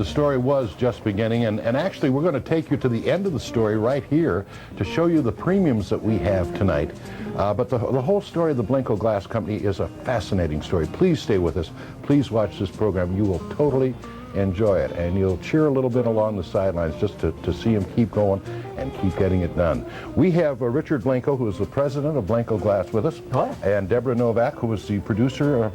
the story was just beginning, and actually we're going to take you to the end of the story right here to show you the premiums that we have tonight. But the whole story of the Blenko Glass Company is a fascinating story. Please stay with us. Please watch this program. You will totally enjoy it, and you'll cheer a little bit along the sidelines just to see him keep going and keep getting it done. We have Richard Blenko, who is the president of Blenko Glass, with us. Hello. And Deborah Novak, who is the producer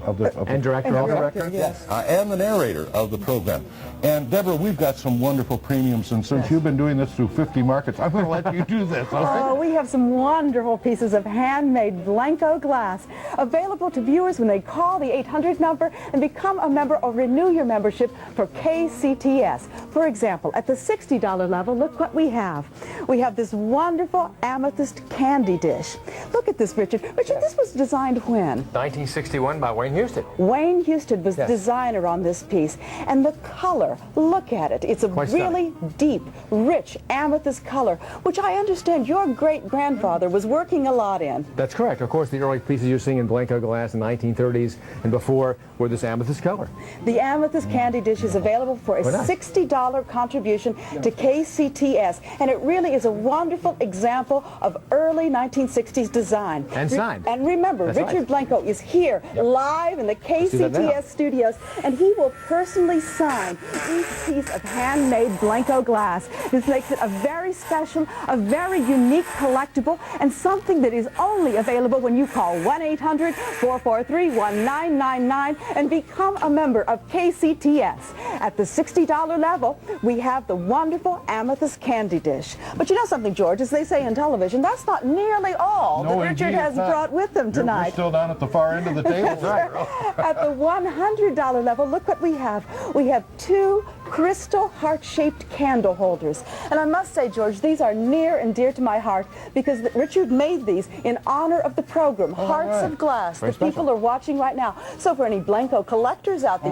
and director, yes. And the narrator of the program. And Deborah, we've got some wonderful premiums, and since you've been doing this through 50 markets, I'm going to let you do this. All right? Oh, we have some wonderful pieces of handmade Blenko glass available to viewers when they call the 800 number and become a member or renew your membership for KCTS. For example, at the $60 level, look what we have. We have this wonderful amethyst candy dish. Look at this, Richard. Richard, this was designed when? 1961 by Wayne Houston. Wayne Houston was designer on this piece. And the color, look at it. It's a really deep, rich amethyst color, which I understand your great-grandfather was working a lot in. That's correct. Of course, the early pieces you're seeing in Blenko glass in the 1930s and before were this amethyst color. The amethyst candy dish is available for a $60 contribution to KCTS, and it really is a wonderful example of early 1960s design. And signed. And remember, Richard Blenko is here live in the KCTS studios, and he will personally sign each piece of handmade Blenko glass. This makes it a very special, a very unique collectible, and something that is only available when you call 1-800-443-1999 and become a member of KCTS. At the $60 level, we have the wonderful amethyst candy dish. But you know something, George, as they say in television, that's not nearly all that Richard has brought with him tonight. We're still down at the far end of the table. At the $100 level, look what we have. We have two crystal heart-shaped candle holders. And I must say, George, these are near and dear to my heart because Richard made these in honor of the program, Hearts of Glass, that people are watching right now. So for any Blenko collectors out there,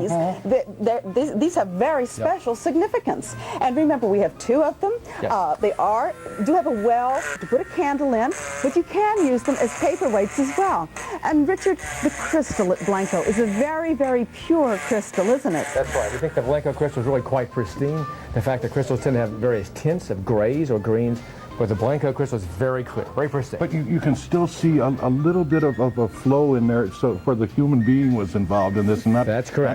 these have very special significance. And remember, we have two of them. They do have a well to put a candle in, but you can use them as paperweights as well. And Richard, the crystal at Blenko is a very, very pure crystal, isn't it? That's right. We think the Blenko crystal is really quite pristine. In fact, the crystals tend to have various tints of grays or greens, but the Blenko crystal is very clear, very pristine. But you can still see a little bit of a flow in there, so where the human being was involved in this, and not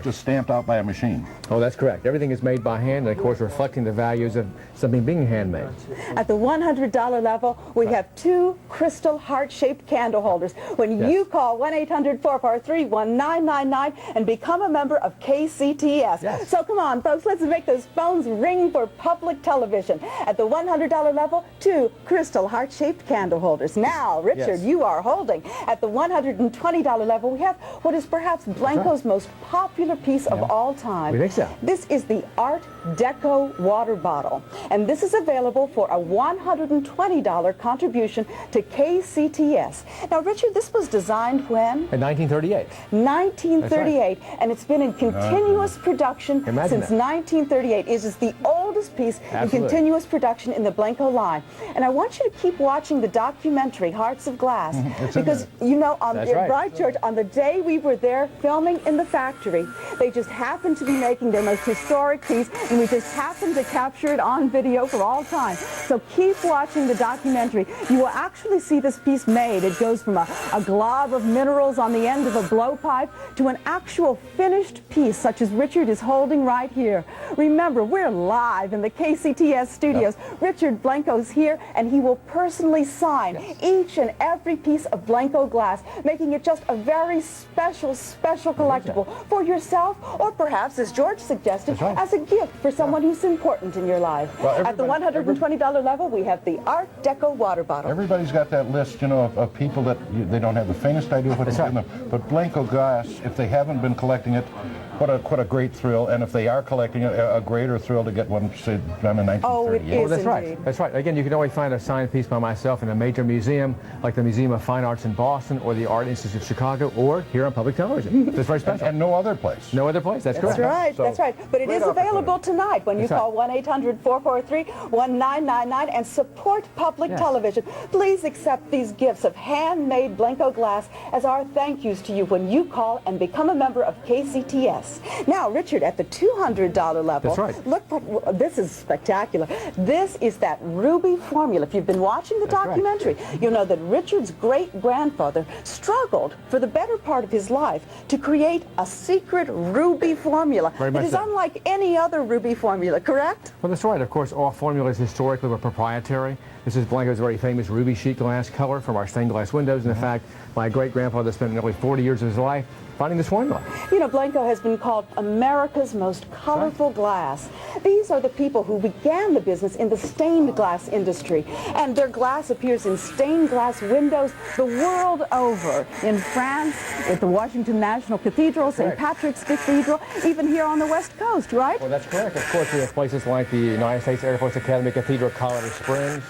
just stamped out by a machine. Oh, that's correct. Everything is made by hand, and of course reflecting the values of something being handmade. At the $100 level, we have two crystal heart-shaped candle holders. When you call 1-800-443-1999 and become a member of KCTS. So come on, folks, let's make those phones ring for public television. At the $100 level, two crystal heart-shaped candle holders. Now, Richard, you are holding. At the $120 level, we have what is perhaps Blenko's most popular piece of all time. We think so. This is the Art Deco water bottle, and this is available for a $120 contribution to KCTS. Now, Richard, this was designed when? In 1938. 1938, and it's been in continuous production since 1938. It is the oldest piece in continuous production in the Blenko line. And I want you to keep watching the documentary, Hearts of Glass, because, you know, right, George, on the day we were there filming in the factory, they just happened to be making their most historic piece, and we just happened to capture it on video for all time. So keep watching the documentary. You will actually see this piece made. It goes from a glob of minerals on the end of a blowpipe to an actual finished piece, such as Richard is holding right here. Remember, we're live in the KCTS studios. Richard Blenko's here, and he will personally sign each and every piece of Blenko glass, making it just a very special, special collectible for yourself, or perhaps, as George suggested, as a gift for someone who's important in your life. At the $120 level, we have the Art Deco water bottle. Everybody's got that list, you know, of people that they don't have the faintest idea what to do with them. But Blenko glass, if they haven't been collecting it, what a great thrill, and if they are collecting it, a greater thrill to get one, say, done in 1938. Oh, it is that's right. That's right. Again, you can always find a signed piece by myself in a major museum, like the Museum of Fine Arts in Boston, or the Art Institute of Chicago, or here on public television. It's very special. And no other place. No other place. That's correct. That's right. That's right. But it is available tonight when you call 1-800-443-1999 and support public television. Please accept these gifts of handmade Blenko glass as our thank yous to you when you call and become a member of KCTS. glass. Now, Richard, at the $200 level, that's right. Look what, this is spectacular. This is that ruby formula. If you've been watching the documentary, you'll know that Richard's great-grandfather struggled for the better part of his life to create a secret ruby formula that is unlike any other ruby formula, correct? Well, that's right. Of course, all formulas historically were proprietary. This is Blenko's very famous ruby sheet glass color from our stained glass windows. And in fact, my great-grandfather spent nearly 40 years of his life finding this formula. You know, Blenko has been called America's most colorful glass. These are the people who began the business in the stained glass industry, and their glass appears in stained glass windows the world over. In France, at the Washington National Cathedral, St. Patrick's Cathedral, even here on the West Coast, right? Well, that's correct. Of course, we have places like the United States Air Force Academy Cathedral, Colorado Springs,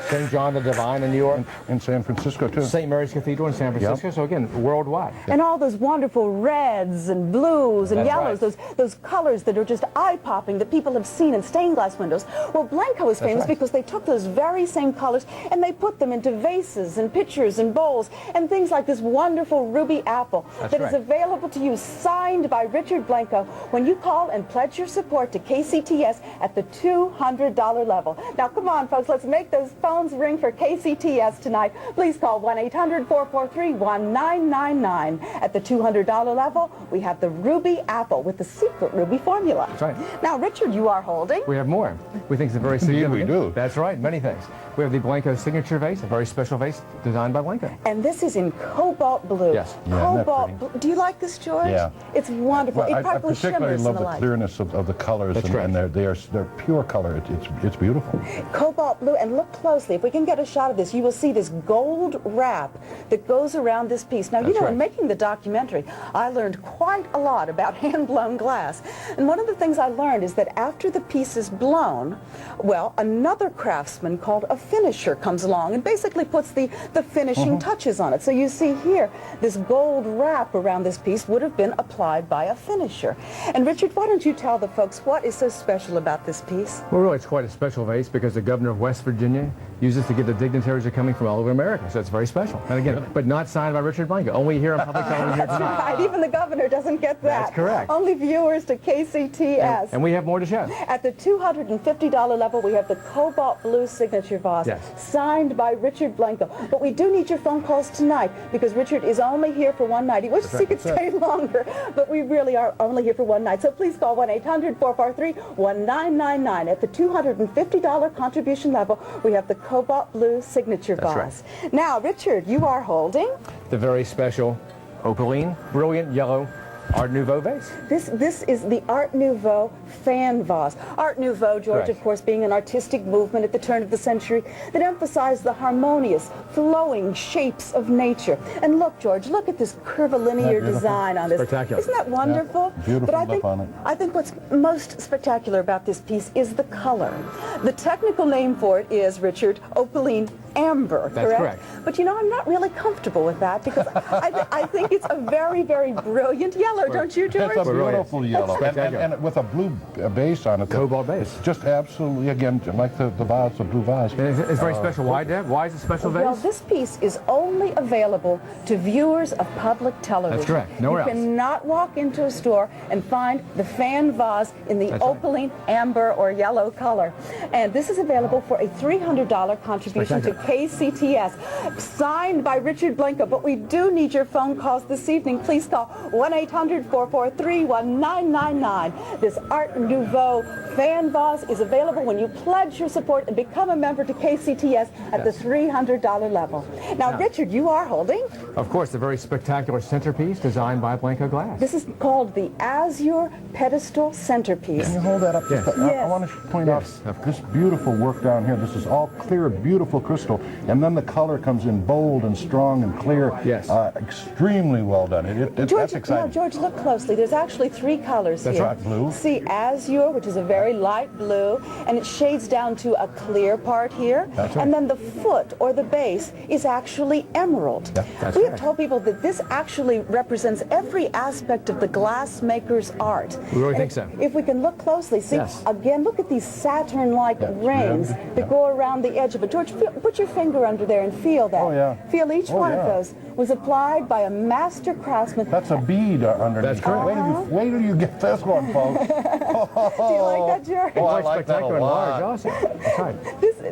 St. John the Divine in New York. In San Francisco, too. St. Mary's Cathedral in San Francisco. So again, worldwide. And all those wonderful reds and blues and yellows, right. those colors that are just eye-popping that people have seen in stained glass windows. Well, Blenko is famous because they took those very same colors and they put them into vases and pitchers and bowls and things like this wonderful ruby apple that is available to you, signed by Richard Blenko, when you call and pledge your support to KCTS at the $200 level. Now, come on, folks, let's make those phones ring for KCTS tonight. Please call 1-800-443-1999. At the $200 level, we have the ruby apple with the secret ruby formula. That's right. Now, Richard, you are holding. We have more. We think it's a very significant. Indeed, we do. That's right, many things. We have the Blenko signature vase, a very special vase designed by Blenko. And this is in cobalt blue. Yes. Cobalt blue. Do you like this, George? Yeah. It's wonderful. Well, It I practically particularly shimmers love in the light. clearness of the colors, and they're pure color. It's beautiful. Cobalt blue, and look closely. If we can get a shot of this, you will see this gold wrap that goes around this piece. Now, you know, in making the documentary, I learned quite a lot about hand-blown glass. And one of the things I learned is that after the piece is blown, well, another craftsman called a finisher comes along and basically puts the finishing touches on it. So you see here, this gold wrap around this piece would have been applied by a finisher. And Richard, why don't you tell the folks what is so special about this piece? Well, really, it's quite a special vase because the governor of West Virginia uses to give the dignitaries that are coming from all over America. So it's very special. And again, but not signed by Richard Blenko. Only here on public television here tonight. Right, even the governor doesn't get that. That's correct. Only viewers to KCTS. And we have more to show. At the $250 level, we have the Cobalt Blue signature vase, signed by Richard Blenko. But we do need your phone calls tonight because Richard is only here for one night. He wishes he could stay longer, but we really are only here for one night. So please call 1-800-443-1999. At the $250 contribution level, we have the Cobalt Blue signature vase. Right. Now, Richard, you are holding the very special opaline, brilliant yellow Art Nouveau vase. This is the Art Nouveau fan vase. Art Nouveau, George, of course, being an artistic movement at the turn of the century that emphasized the harmonious, flowing shapes of nature. And look, George, look at this curvilinear design on this. Spectacular. Isn't that wonderful? Yeah. Beautiful look on it. I think what's most spectacular about this piece is the color. The technical name for it is, Richard, opaline amber, That's correct. But you know, I'm not really comfortable with that because I think it's a very, very brilliant yellow, don't you, George? It's a beautiful yellow, and with a blue base on it. Cobalt base. It's just absolutely, again, like the vase, the blue vase. And it's very special. Why, Deb? Why is it special vase? Well, this piece is only available to viewers of public television. That's correct. Nowhere else. You cannot walk into a store and find the fan vase in the opaline, amber, or yellow color. And this is available for a $300 contribution to KCTS, signed by Richard Blenko. But we do need your phone calls this evening. Please call 1-800-443-1999. This Art Nouveau fan vase is available when you pledge your support and become a member to KCTS at the $300 level. Now, Richard, you are holding, of course, the very spectacular centerpiece designed by Blenko Glass. this is called the Azure Pedestal centerpiece. Can you hold that up? Yes. I want to point out this beautiful work down here. This is all clear, beautiful crystal, and then the color comes in bold and strong and clear. Yes. Extremely well done. George, that's exciting. now, George, look closely. There's actually three colors here. That's right, blue. See, azure, which is a very light blue, and it shades down to a clear part here. That's right. And then the foot or the base is actually emerald. Yeah, that's we have told people that this actually represents every aspect of the glassmaker's art. We really think so. If we can look closely, see, again, look at these Saturn-like rings that go around the edge of it. George, put your finger under there and feel that. Oh, yeah. Feel each one of those. was applied by a master craftsman. That's a bead underneath. That's correct. Wait till you get this one, folks. Do you like that, Jerry? Oh, I like that a Spectacular and lot. large, also. That's right.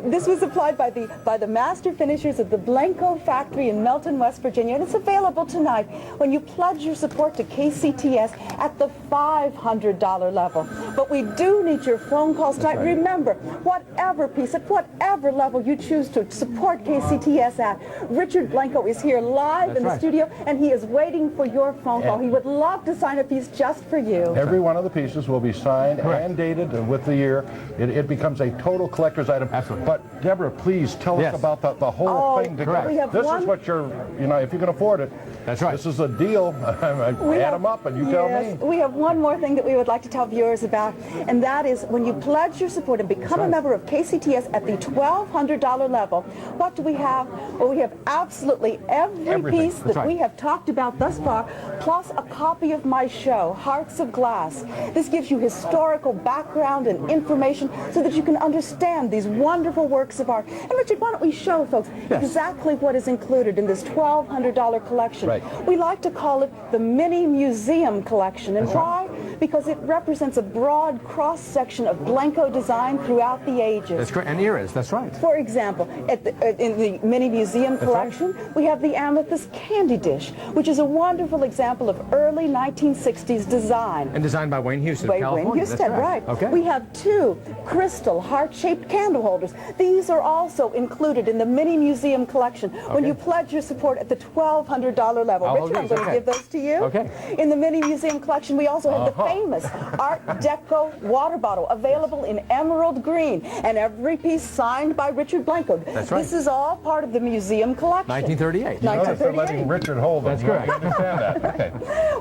This was applied by the master finishers of the Blenko factory in Melton, West Virginia, and it's available tonight when you pledge your support to KCTS at the $500 level. But we do need your phone calls tonight. Right. Remember, whatever piece, at whatever level you choose to support KCTS at, Richard Blenko is here live in the studio, and he is waiting for your phone call. He would love to sign a piece just for you. Every one of the pieces will be signed and dated with the year. It becomes a total collector's item. Absolutely. But Deborah, please tell us about the whole thing together. This is what you're, if you can afford it. That's right. This is a deal. Add them up and you tell me. We have one more thing that we would like to tell viewers about, and that is when you pledge your support and become a member of KCTS at the $1,200 level, what do we have? Well, we have absolutely every piece that we have talked about thus far, plus a copy of my show, Hearts of Glass. This gives you historical background and information so that you can understand these wonderful works of art. And Richard, why don't we show folks exactly what is included in this $1,200 collection? Right. We like to call it the mini museum collection. And why? Because it represents a broad cross-section of Blenko design throughout the ages. That's correct. And eras, that's right. For example, in the mini museum collection, we have the amethyst candy dish, which is a wonderful example of early 1960s design. And designed by Wayne Houston, By California. Wayne Houston, right. Okay. We have 2 crystal heart-shaped candle holders. These are also included in the mini museum collection when you pledge your support at the $1,200 level. Richard, I'm going to give those to you. Okay. In the mini museum collection, we also have the famous Art Deco water bottle, available in emerald green, and every piece signed by Richard Blenko. That's right. This is all part of the museum collection. 1938. Notice they're letting Richard hold them. That's correct. You understand that. Okay.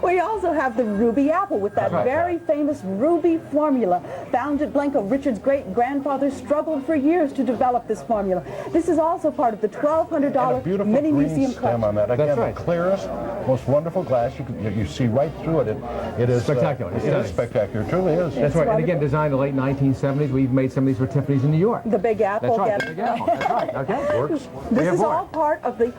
We also have the ruby apple with that very famous ruby formula found at Blenko. Richard's great-grandfather struggled for years to develop this formula. This is also part of the $1,200 mini museum collection. On that. Again, the clearest, most wonderful glass. You see right through it. It is spectacular. It is spectacular. It truly is. That's right. And again, designed in the late 1970s. We've made some of these for Tiffany's in New York. The Big Apple. That's right. The Big Apple. That's right. Okay. Works. This is all part of the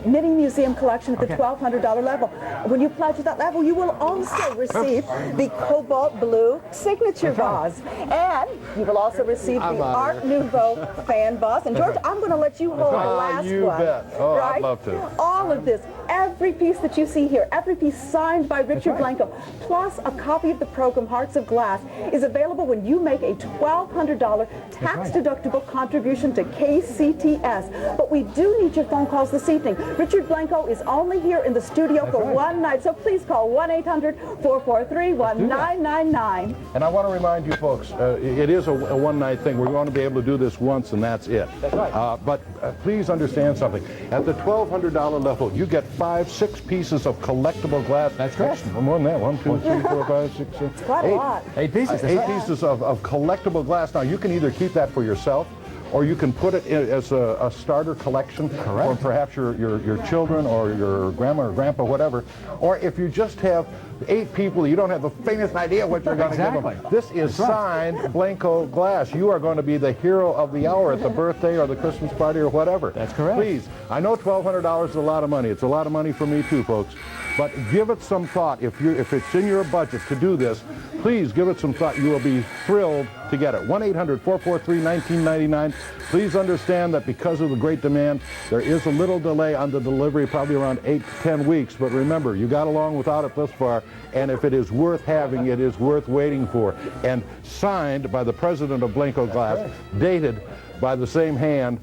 mini museum collection at the $1,200 level. When you pledge at that level, you will also receive the Cobalt blue signature vase, and you will also receive the Art Nouveau fan vase. And George, I'm going to let you hold the last you one. bet. Oh, right? I'd love to. All of this, every piece that you see here, every piece signed by Richard Blenko, plus a copy of the program Hearts of Glass, is available when you make a $1,200 tax-deductible contribution to KCTS. But we do need your phone calls this evening. Richard Blenko is only here in the studio for one night, so please call 1-800-443-1999. And I want to remind you folks, it is a one-night thing. We're going to be able to do this once, and that's it. That's right. But please understand something. At the $1,200 level, you get 5-6 pieces of collectible glass. That's correct. More than that. 1, 2, 3, 4, 5, 6, 7, It's quite a lot. 8 pieces. 8 pieces of collectible glass. Now, you can either keep that for yourself, or you can put it in as a starter collection for perhaps your children or your grandma or grandpa, whatever. Or if you just have 8 people, you don't have the faintest idea what you're going to give them. This is signed Blenko glass. You are going to be the hero of the hour at the birthday or the Christmas party or whatever. That's correct. Please, I know $1,200 is a lot of money. It's a lot of money for me too, folks. But give it some thought. If it's in your budget to do this, please give it some thought. You will be thrilled to get it. 1-800-443-1999. Please understand that because of the great demand, there is a little delay on the delivery, probably around 8 to 10 weeks. But remember, you got along without it thus far, and if it is worth having, it is worth waiting for. And signed by the president of Blenko Glass, dated by the same hand,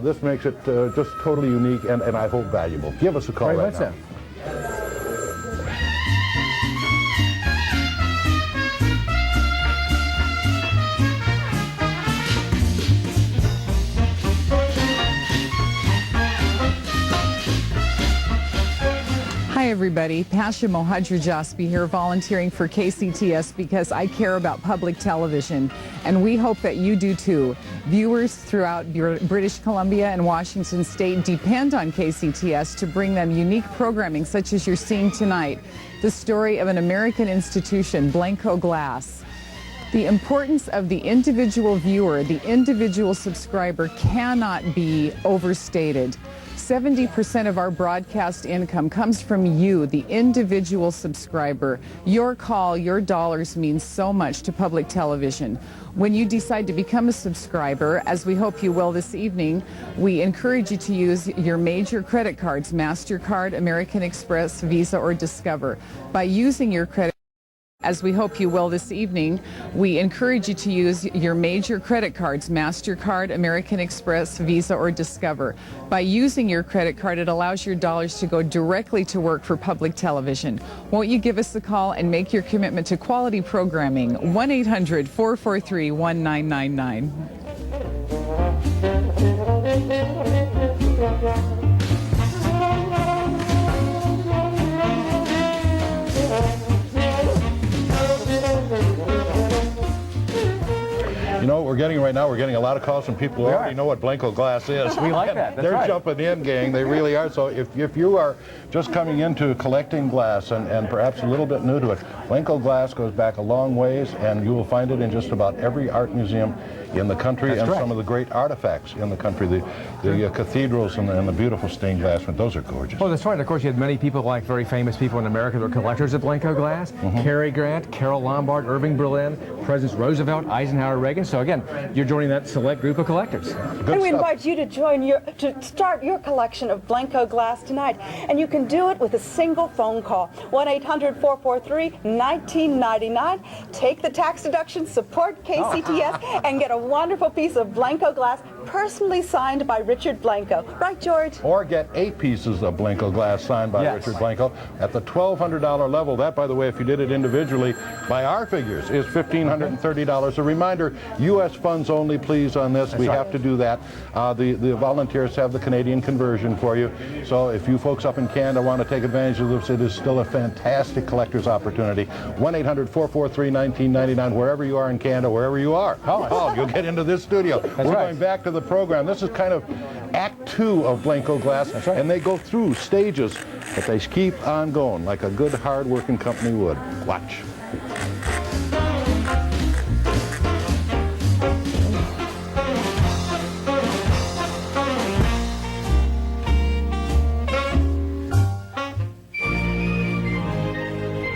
this makes it just totally unique and I hope valuable. Give us a call right now. Hi everybody, Pasha Mohajir-Jaspi here, volunteering for KCTS because I care about public television, and we hope that you do too. Viewers throughout British Columbia and Washington State depend on KCTS to bring them unique programming such as you're seeing tonight. The story of an American institution, Blenko Glass. The importance of the individual viewer, the individual subscriber, cannot be overstated. 70% of our broadcast income comes from you, the individual subscriber. Your call, your dollars mean so much to public television. When you decide to become a subscriber, as we hope you will this evening, we encourage you to use your major credit cards, MasterCard, American Express, Visa, or Discover. By using your credit As we hope you will this evening, we encourage you to use your major credit cards, MasterCard, American Express, Visa, or Discover. By using your credit card, it allows your dollars to go directly to work for public television. Won't you give us a call and make your commitment to quality programming? 1-800-443-1999. You know what we're getting right now? We're getting a lot of calls from people who already know what Blenko glass is. We like that. That's They're right. jumping in, gang. They really are. So if you are just coming into collecting glass and perhaps a little bit new to it, Blenko glass goes back a long ways, and you will find it in just about every art museum in the country. That's and correct. Some of the great artifacts in the country, the cathedrals and the beautiful stained glass, those are gorgeous. Well, that's right. Of course, you had many people, like very famous people in America, that were collectors of Blenko glass. Cary Grant, Carol Lombard, Irving Berlin, Presidents Roosevelt, Eisenhower, Reagan. So again, you're joining that select group of collectors. And we invite you to to start your collection of Blenko glass tonight. And you can do it with a single phone call. 1-800-443-1999. Take the tax deduction, support KCTS, and get a wonderful piece of Blenko glass personally signed by Richard Blenko. Right, George? Or get 8 pieces of Blenko glass signed by Richard Blenko at the $1,200 level. That, by the way, if you did it individually, by our figures, is $1,530. A reminder, U.S. funds only, please, on this. We have to do that. The volunteers have the Canadian conversion for you. So if you folks up in Canada want to take advantage of this, it is still a fantastic collector's opportunity. 1-800-443-1999, wherever you are in Canada, wherever you are. Call. You'll get into this studio. We're going back to the program. This is kind of Act 2 of Blenko glass. That's right. And they go through stages, but they keep on going like a good, hard-working company would. Watch.